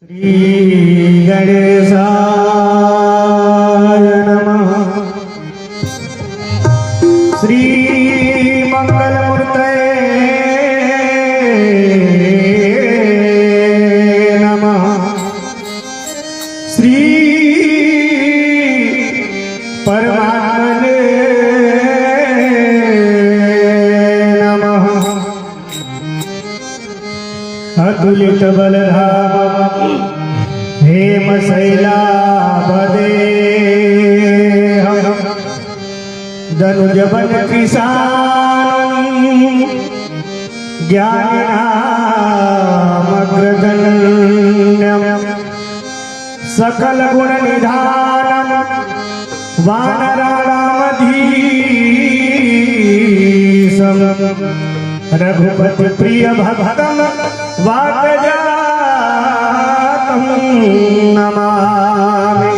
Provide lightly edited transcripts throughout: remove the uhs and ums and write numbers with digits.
श्री गणेशाय नमः। श्री मंगलमूर्तये नमः। श्री परमात्मने नमः। अतुलित बलधाम हेम शैलाभदेहं धनुजबन किसान ज्ञानामग्रगण्यं सकल गुण निधानं वानराणामधीशं रघुपति प्रिय भक्तं वातजातं नमामि।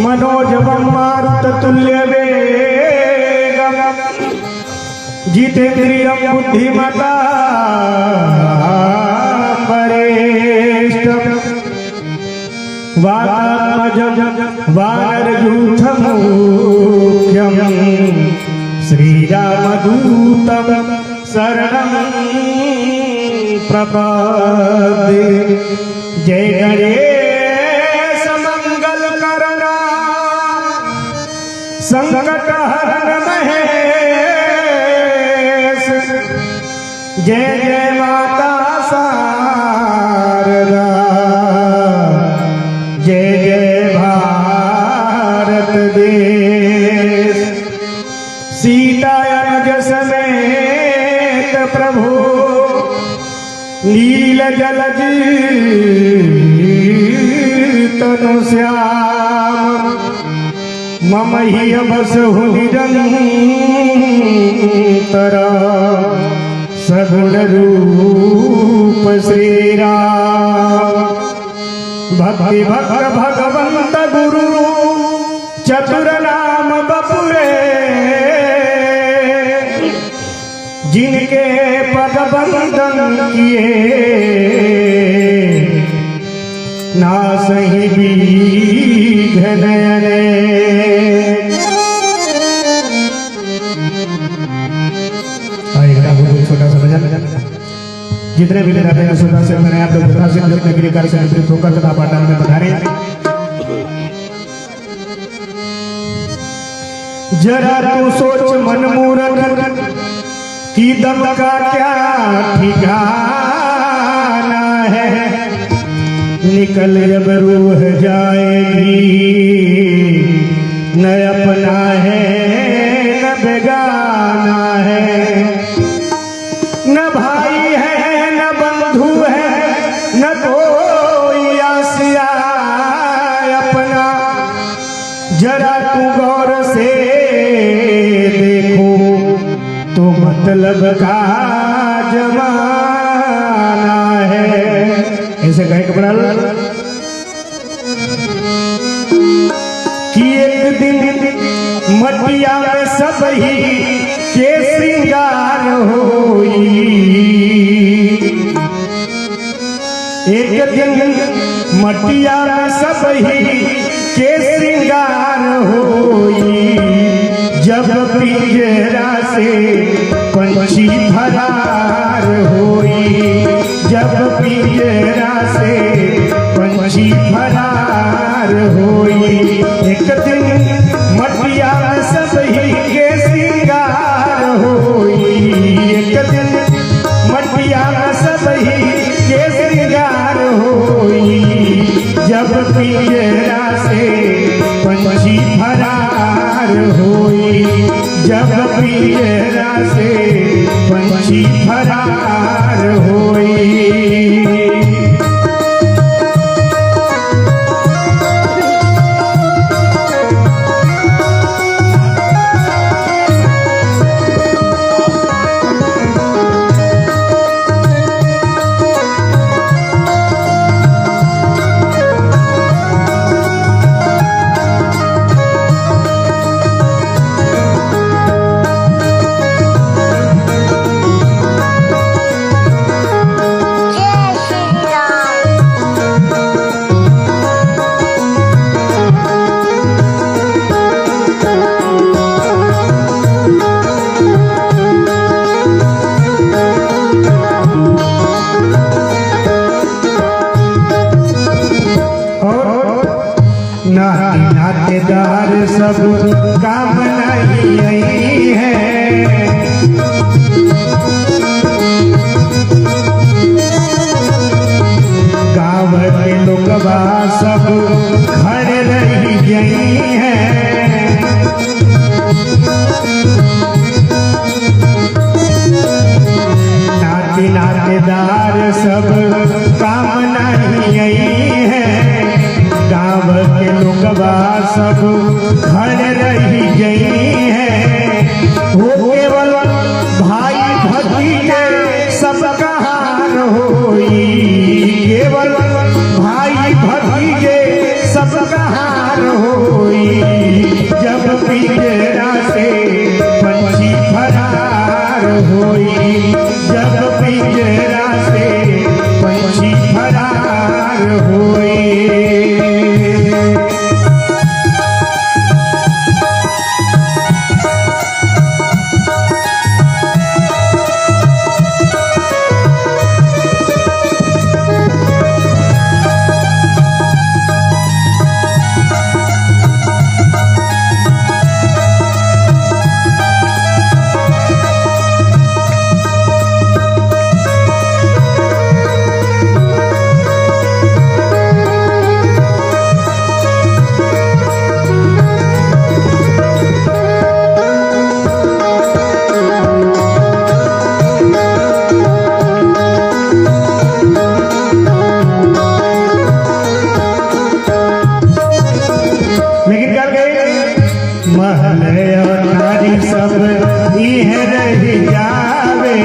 मनोजवं मारुततुल्यवेगं जितेन्द्रियं बुद्धिमतां वरिष्ठं वातात्मजं वानरयूथमुख्यं श्रीरामदूतं शरणं प्रपद्ये। जय गणेश मंगलकरणा संकटहरण महेश। जय जय माता शारदा जय जय भारत देश। सीता अनुज समेत प्रभु नील जलज तनु श्याम मम ही बसहु निरंतर सगुण रूप श्री राम। भक्ति भक्त भगवंत गुरु चतुर नाम बपुरे जिनके पद बंदन किए नासहि विघ्न रे। छोटा सा भजन जितने भी मेरा प्यार सुना से मैंने आप लोग बता से अपने गिरिकार से निवृत्त होकर कथा पाठन में पधारे। जरा तू सोच मन मूरख कि दम का क्या ठिकाना है। निकल जब रूह जाएगी न अपना है न बेगाना है। न भाई है न बंधु है न कोई आसिया अपना। जरा तू गौर से देखो तो मतलब का जमाना है। ऐसे कहे कपड़ा कि एक दिन मटिया में सब ही के श्रृंगार होई। एक दिन मटिया में सब ही के श्रृंगार होई। जब पिंजरा से पंछी फरार होई। जब पिंजरा से पंछी फरार होई। एक दिन मटिया में सब ही के श्रृंगार होई। एक दिन मटिया में सब ही के श्रृंगार होई। जब पिंजरा से पंछी फरार होई। जब पिंजरा से पंछी फरार होई। नातेदार सब काम नहीं आई है। गाँव के लोगवा सब खड़े रही गई है। नातेदार सब काम नहीं आई है। गाँव के लोगवा सब खड़े रही गई है। वो केवल भाई भतीजे सब कहार होई, केवल भाई भतीजे सब कहार होई। जब पिंजरा से पंछी फरार होई, जब पिंजरा से पंछी फरार होई। महल नारी सब इह रह जावे।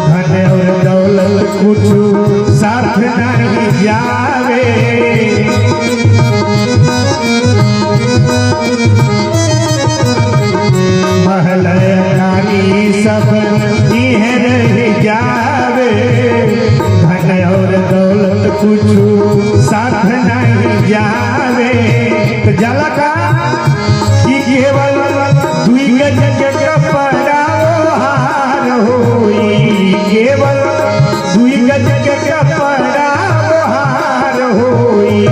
धन और दौलत कुछ साथ नहीं जावे। महल नारी सब इह रह जावे। धन और दौलत कुछ साथ नहीं जावे। तो जला का कि केवल दुई गज के कपड़ा हार होई, केवल दुई गज के कपड़ा हार होई।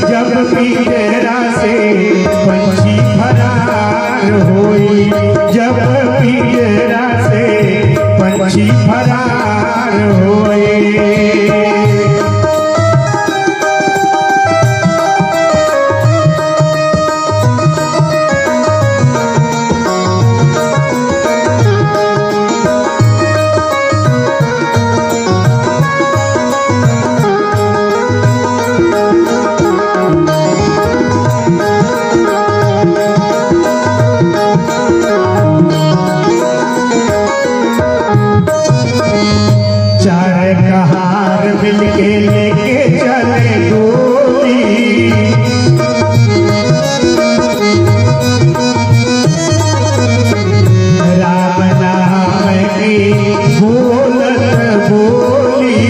जब पिंजरा से पंछी फरार होई, जब पिंजरा से पंछी फरार होई। चार कहार मिलके लेके चले डोली। राम नाम की बोलत बोली।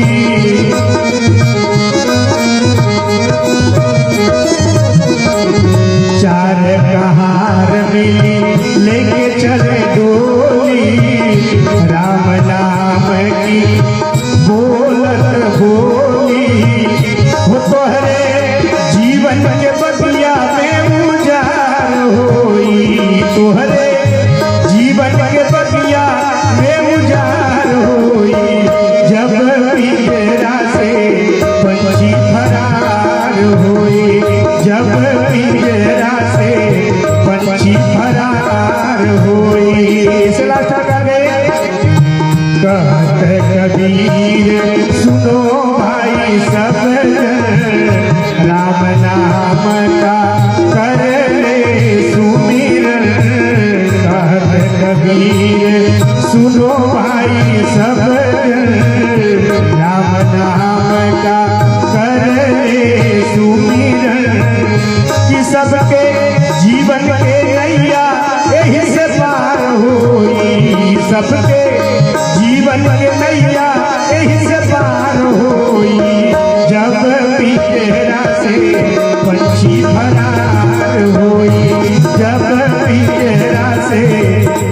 चार कहार मिली लेके चले डोली। राम नाम की बोलत बोली। वो तोहरे जीवन के बगिया में उजाड़ होई, तोहरे जीवन के बगिया में उजाड़ होई। जब पिंजरा से पंछी फरार होई, जब पिंजरा से पंछी फरार होई। कहत कबीर सुनो भाई सब राम नाम का कर ले सुमिरन। कहत कबीर सुनो भाई सब राम नाम का कर ले सुमिरन। कि सबके जीवन के नैया यही से पार होई, सबके जीवन के नैया यही से पार होई। जब पिंजरा से पंछी फरार होई, जब पिंजरा से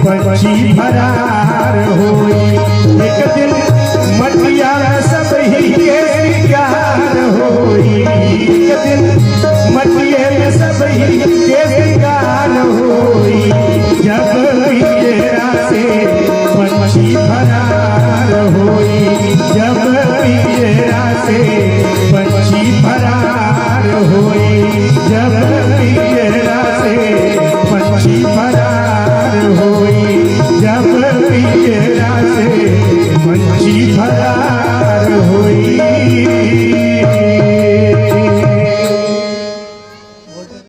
पंछी फरार होई। एक दिन